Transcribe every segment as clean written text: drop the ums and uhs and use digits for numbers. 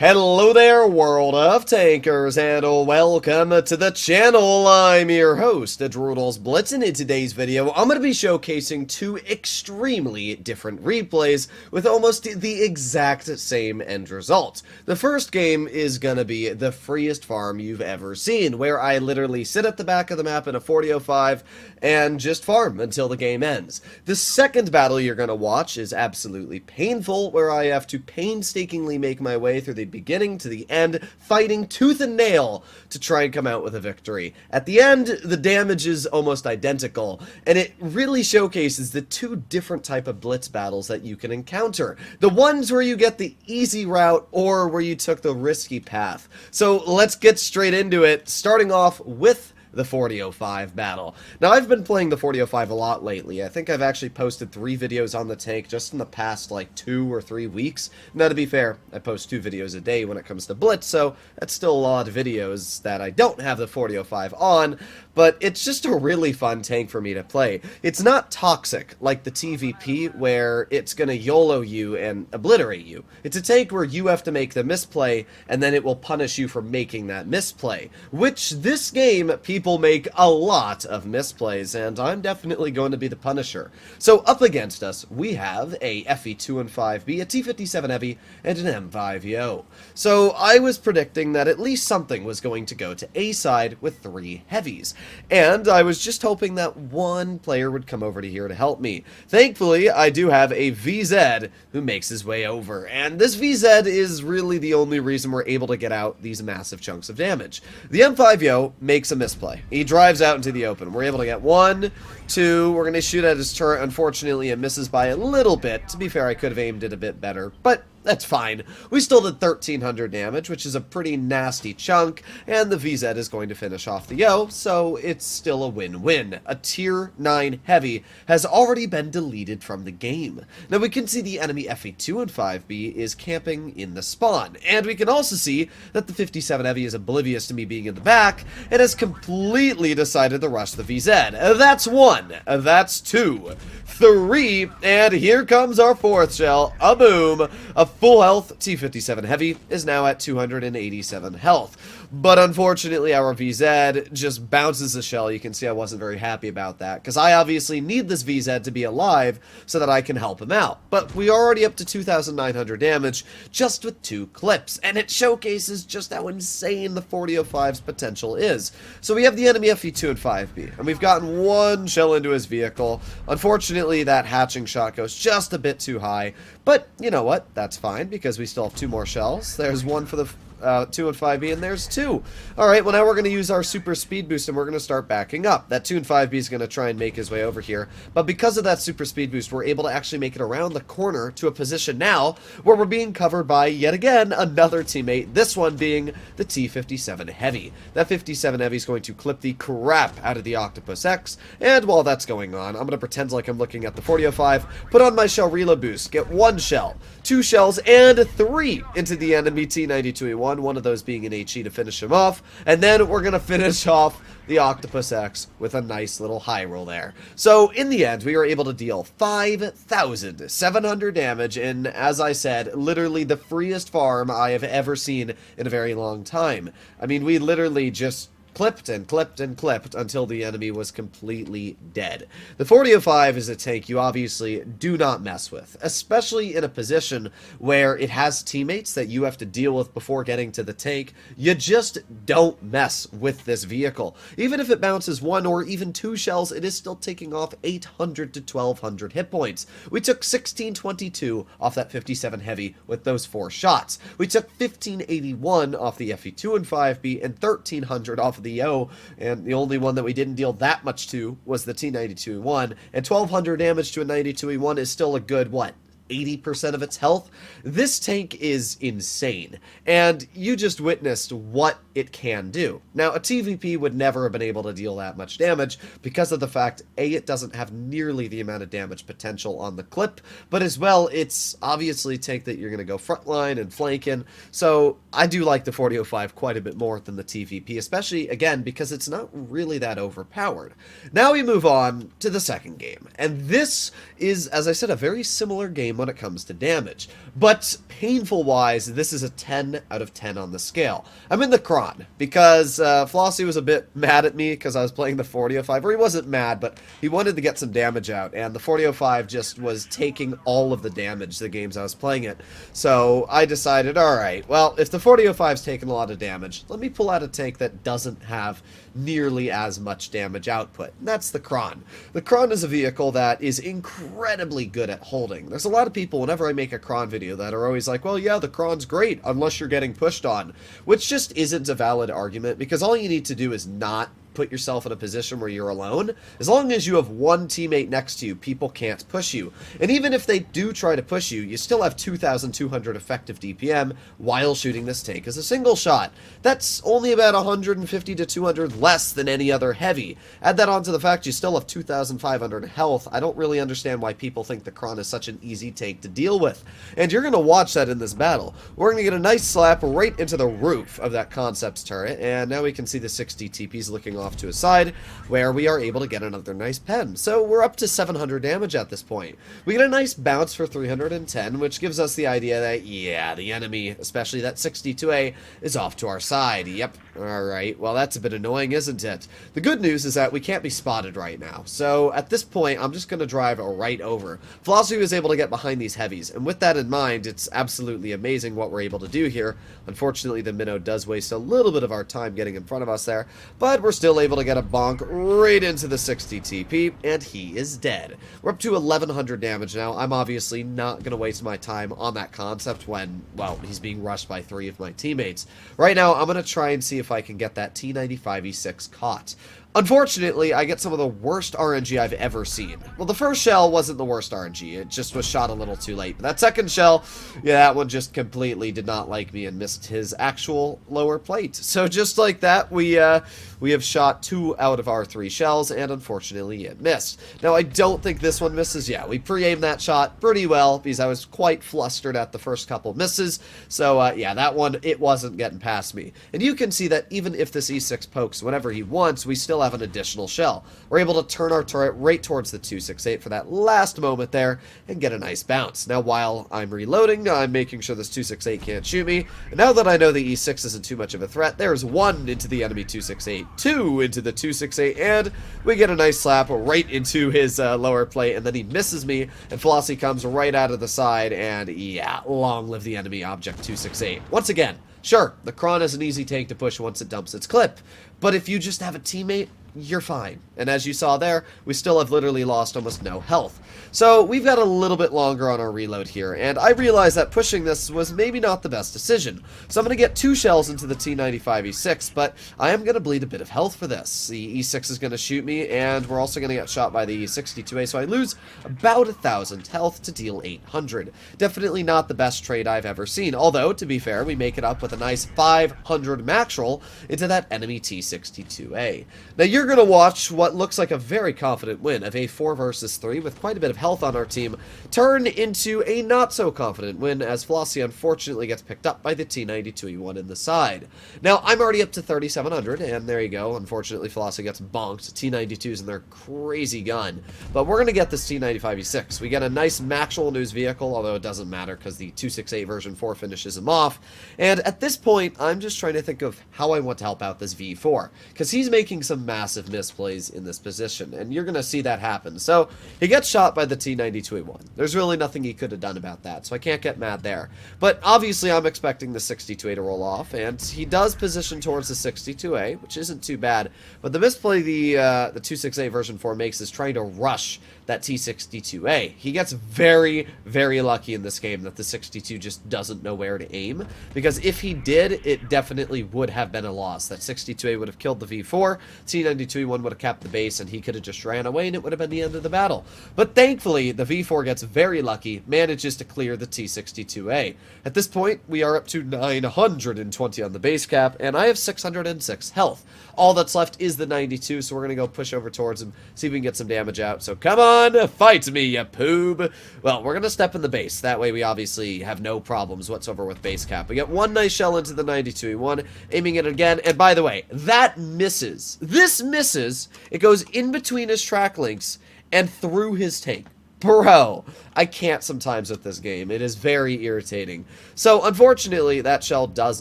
Hello there, world of tankers, and welcome to the channel. I'm your host, Blitz, and in today's video, I'm going to be showcasing two extremely different replays with almost the exact same end result. The first game is going to be the freest farm you've ever seen, where I literally sit at the back of the map in a 40-05 and just farm until the game ends. The second battle you're going to watch is absolutely painful, where I have to painstakingly make my way through the beginning to the end, fighting tooth and nail to try and come out with a victory. At the end, the damage is almost identical, and it really showcases the two different type of Blitz battles that you can encounter. The ones where you get the easy route, or where you took the risky path. So let's get straight into it, starting off with the 40-05 battle. Now, I've been playing the 40-05 a lot lately. I think I've actually posted 3 videos on the tank just in the past, like, 2 or 3 weeks. Now, to be fair, I post 2 videos a day when it comes to Blitz, so that's still a lot of videos that I don't have the 40-05 on, but it's just a really fun tank for me to play. It's not toxic, like the TVP, where it's gonna YOLO you and obliterate you. It's a tank where you have to make the misplay, and then it will punish you for making that misplay, which this game, people make a lot of misplays, and I'm definitely going to be the punisher. So up against us, we have a FE2 and 5B, a T57 Heavy, and an M5Yo. So I was predicting that at least something was going to go to A side with 3 heavies, and I was just hoping that one player would come over to here to help me. Thankfully, I do have a VZ who makes his way over, and this VZ is really the only reason we're able to get out these massive chunks of damage. The M5Yo makes a misplay. He drives out into the open. We're able to get 1, 2, we're going to shoot at his turret. Unfortunately, it misses by a little bit. To be fair, I could have aimed it a bit better, but that's fine. We still did 1,300 damage, which is a pretty nasty chunk, and the VZ is going to finish off the Yo, so it's still a win-win. A tier 9 heavy has already been deleted from the game. Now we can see the enemy FE2 and 5B is camping in the spawn, and we can also see that the 57 heavy is oblivious to me being in the back, and has completely decided to rush the VZ. That's 1, that's 2, 3, and here comes our 4th shell, a boom. A full health T57 Heavy is now at 287 health. But unfortunately, our VZ just bounces the shell. You can see I wasn't very happy about that, because I obviously need this VZ to be alive so that I can help him out. But we are already up to 2,900 damage just with 2 clips, and it showcases just how insane the 40-05's potential is. So we have the enemy FE2 and 5B, and we've gotten 1 shell into his vehicle. Unfortunately, that hatching shot goes just a bit too high, but you know what? That's fine, because we still have 2 more shells. There's 1 for the 2 and 5B, and there's 2. Alright, well now we're going to use our super speed boost, and we're going to start backing up. That 2 and 5B is going to try and make his way over here, but because of that super speed boost, we're able to actually make it around the corner to a position now where we're being covered by, yet again, another teammate, this one being the T57 Heavy. That 57 Heavy is going to clip the crap out of the Octopus X, and while that's going on, I'm going to pretend like I'm looking at the 40-05, put on my shell reload boost, get 1 shell, 2 shells, and 3 into the enemy T92E1, one of those being an HE to finish him off, and then we're going to finish off the Octopus X with a nice little high roll there. So in the end, we were able to deal 5,700 damage in, as I said, literally the freest farm I have ever seen in a very long time. I mean, we literally just clipped and clipped and clipped until the enemy was completely dead. The 40-05 is a tank you obviously do not mess with, especially in a position where it has teammates that you have to deal with before getting to the tank. You just don't mess with this vehicle. Even if it bounces 1 or even 2 shells, it is still taking off 800 to 1,200 hit points. We took 1,622 off that 57 Heavy with those 4 shots. We took 1,581 off the FE2 and 5B and 1,300 off of the Yo, and the only one that we didn't deal that much to was the T92E1, and 1,200 damage to a 92E1 is still a good, what, 80% of its health. This tank is insane, and you just witnessed what it can do. Now, a TVP would never have been able to deal that much damage because of the fact, A, it doesn't have nearly the amount of damage potential on the clip, but as well, it's obviously a tank that you're going to go frontline and flanking, so I do like the 40-05 quite a bit more than the TVP, especially, again, because it's not really that overpowered. Now we move on to the second game, and this is, as I said, a very similar game when it comes to damage. But painful-wise, this is a 10 out of 10 on the scale. I'm in the Kron, because Flossie was a bit mad at me because I was playing the 4005, or he wasn't mad, but he wanted to get some damage out, and the 4005 just was taking all of the damage the games I was playing it. So I decided, alright, well, if the 4005's taking a lot of damage, let me pull out a tank that doesn't have nearly as much damage output. And that's the Kron. The Kron is a vehicle that is incredibly good at holding. There's a lot of people, whenever I make a Kron video, that are always like, well, yeah, the Kron's great, unless you're getting pushed on. Which just isn't a valid argument, because all you need to do is not put yourself in a position where you're alone. As long as you have one teammate next to you, people can't push you. And even if they do try to push you, you still have 2,200 effective DPM while shooting this tank as a single shot. That's only about 150 to 200 less than any other heavy. Add that onto the fact you still have 2,500 health. I don't really understand why people think the Kron is such an easy tank to deal with. And you're going to watch that in this battle. We're going to get a nice slap right into the roof of that Concepts turret, and now we can see the 60 TPs looking off to his side, where we are able to get another nice pen. So we're up to 700 damage at this point. We get a nice bounce for 310, which gives us the idea that, yeah, the enemy, especially that 62A, is off to our side. Yep. Alright, well that's a bit annoying, isn't it? The good news is that we can't be spotted right now. So at this point, I'm just going to drive right over. Flossie was able to get behind these heavies, and with that in mind, it's absolutely amazing what we're able to do here. Unfortunately, the minnow does waste a little bit of our time getting in front of us there, but we're still able to get a bonk right into the 60 TP, and he is dead. We're up to 1100 damage now. I'm obviously not going to waste my time on that concept when, well, he's being rushed by 3 of my teammates. Right now, I'm going to try and see if I can get that T95E6 caught. Unfortunately, I get some of the worst RNG I've ever seen. Well, the first shell wasn't the worst RNG, it just was shot a little too late. But that second shell, yeah, that one just completely did not like me and missed his actual lower plate. So just like that, we have shot 2 out of our 3 shells, and unfortunately it missed. Now, I don't think this one misses. Yeah, we pre-aimed that shot pretty well, because I was quite flustered at the first couple misses. So, yeah, that one, it wasn't getting past me. And you can see that even if this E6 pokes whenever he wants, we still have an additional shell. We're able to turn our turret right towards the 268 for that last moment there and get a nice bounce. Now, while I'm reloading, I'm making sure this 268 can't shoot me. And now that I know the E6 isn't too much of a threat, there's 1 into the enemy 268, 2 into the 268, and we get a nice slap right into his lower plate, and then he misses me, and Flossie comes right out of the side, and yeah, long live the enemy object 268. Once again, sure, the Kron is an easy tank to push once it dumps its clip, but if you just have a teammate, you're fine. And as you saw there, we still have literally lost almost no health. So we've got a little bit longer on our reload here, and I realized that pushing this was maybe not the best decision. So I'm going to get 2 shells into the T95E6, but I am going to bleed a bit of health for this. The E6 is going to shoot me, and we're also going to get shot by the E62A, so I lose about 1,000 health to deal 800. Definitely not the best trade I've ever seen, although, to be fair, we make it up with a nice 500 max roll into that enemy T62A. Now, you're going to watch what looks like a very confident win of a 4 versus 3 with quite a bit of health on our team turn into a not so confident win as Flossie unfortunately gets picked up by the T92E1 in the side. Now, I'm already up to 3,700, and there you go. Unfortunately, Flossie gets bonked. T92s and their crazy gun. But we're going to get this T95E6. We get a nice Maxwell news vehicle, although it doesn't matter because the 268 version 4 finishes him off. And at this point, I'm just trying to think of how I want to help out this V4, because he's making some massive misplays in this position, and you're going to see that happen. So, he gets shot by the T92A1. There's really nothing he could have done about that, so I can't get mad there. But obviously, I'm expecting the 62A to roll off, and he does position towards the 62A, which isn't too bad. But the misplay the 268 version 4 makes is trying to rush that T62A. He gets very, very lucky in this game that the 62 just doesn't know where to aim, because if he did, it definitely would have been a loss. That 62A would have killed the V4, T92E1 would have capped the base, and he could have just ran away, and it would have been the end of the battle. But thankfully, the V4 gets very lucky, manages to clear the T62A. At this point, we are up to 920 on the base cap, and I have 606 health. All that's left is the 92, so we're going to go push over towards him, see if we can get some damage out. So come on, fight me, you poob. Well, we're going to step in the base. That way we obviously have no problems whatsoever with base cap. We get 1 nice shell into the 92E1, aiming it again. And by the way, that misses. This misses. It goes in between his track links and through his tank. Bro, I can't sometimes with this game. It is very irritating. So, unfortunately, that shell does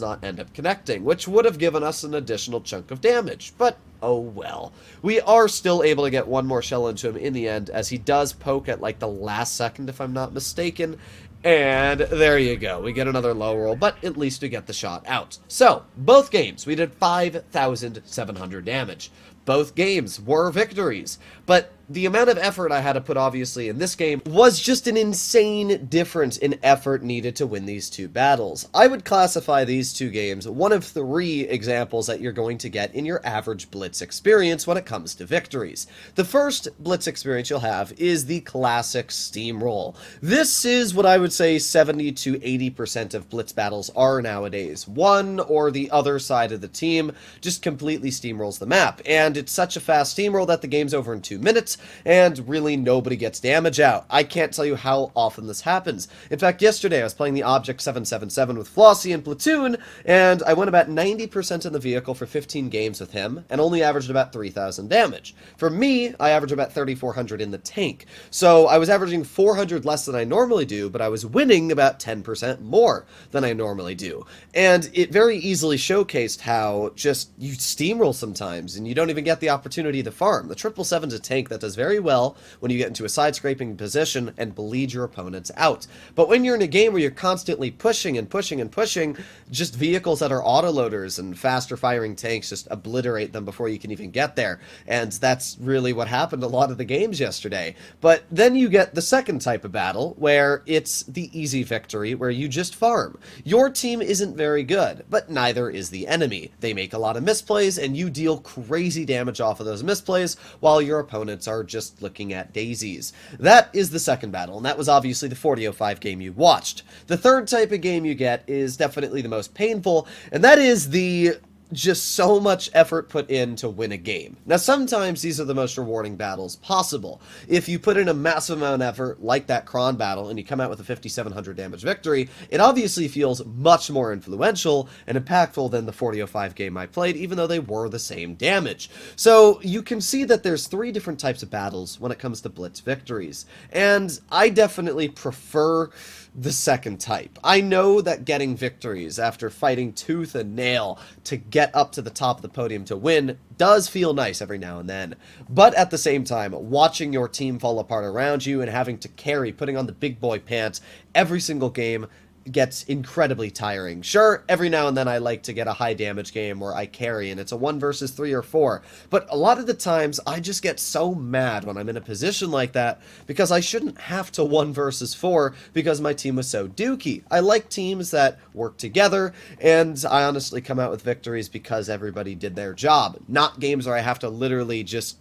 not end up connecting, which would have given us an additional chunk of damage. But, oh well. We are still able to get one more shell into him in the end, as he does poke at, like, the last second, if I'm not mistaken. And there you go. We get another low roll, but at least we get the shot out. So, both games, we did 5,700 damage. Both games were victories, but the amount of effort I had to put, obviously, in this game was just an insane difference in effort needed to win these two battles. I would classify these two games one of three examples that you're going to get in your average Blitz experience when it comes to victories. The first Blitz experience you'll have is the classic steamroll. This is what I would say 70 to 80% of Blitz battles are nowadays. One or the other side of the team just completely steamrolls the map, and it's such a fast steamroll that the game's over in 2 minutes, and really nobody gets damage out. I can't tell you how often this happens. In fact, yesterday I was playing the Object 777 with Flossie and Platoon, and I went about 90% in the vehicle for 15 games with him, and only averaged about 3,000 damage. For me, I averaged about 3,400 in the tank. So I was averaging 400 less than I normally do, but I was winning about 10% more than I normally do. And it very easily showcased how just you steamroll sometimes, and you don't even get the opportunity to farm. The 777's a tank that does very well when you get into a side-scraping position and bleed your opponents out. But when you're in a game where you're constantly pushing and pushing and pushing, just vehicles that are autoloaders and faster-firing tanks just obliterate them before you can even get there. And that's really what happened a lot of the games yesterday. But then you get the second type of battle, where it's the easy victory, where you just farm. Your team isn't very good, but neither is the enemy. They make a lot of misplays, and you deal crazy damage off of those misplays, while your opponents are just looking at daisies. That is the second battle, and that was obviously the 4005 game you watched. The third type of game you get is definitely the most painful, and that is the just so much effort put in to win a game. Now, sometimes these are the most rewarding battles possible. If you put in a massive amount of effort, like that Kron battle, and you come out with a 5,700 damage victory, it obviously feels much more influential and impactful than the 4005 game I played, even though they were the same damage. So you can see that there's three different types of battles when it comes to Blitz victories, and I definitely prefer the second type. I know that getting victories after fighting tooth and nail to get up to the top of the podium to win does feel nice every now and then, but at the same time, watching your team fall apart around you and having to carry, putting on the big boy pants every single game gets incredibly tiring. Sure, every now and then I like to get a high damage game where I carry and it's a 1 versus 3 or 4, but a lot of the times I just get so mad when I'm in a position like that because I shouldn't have to 1 versus 4 because my team was so dookie. I like teams that work together, and I honestly come out with victories because everybody did their job, not games where I have to literally just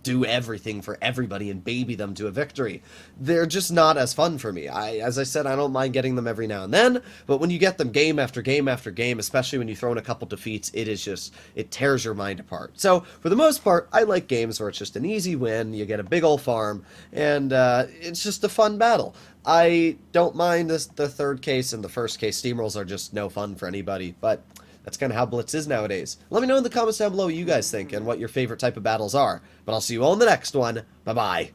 do everything for everybody and baby them to a victory. They're just not as fun for me. As I said, I don't mind getting them every now and then, but when you get them game after game after game, especially when you throw in a couple defeats, it tears your mind apart. So, for the most part, I like games where it's just an easy win, you get a big old farm, and it's just a fun battle. I don't mind the third case and the first case. Steamrolls are just no fun for anybody, but that's kind of how Blitz is nowadays. Let me know in the comments down below what you guys think and what your favorite type of battles are. But I'll see you all in the next one. Bye-bye.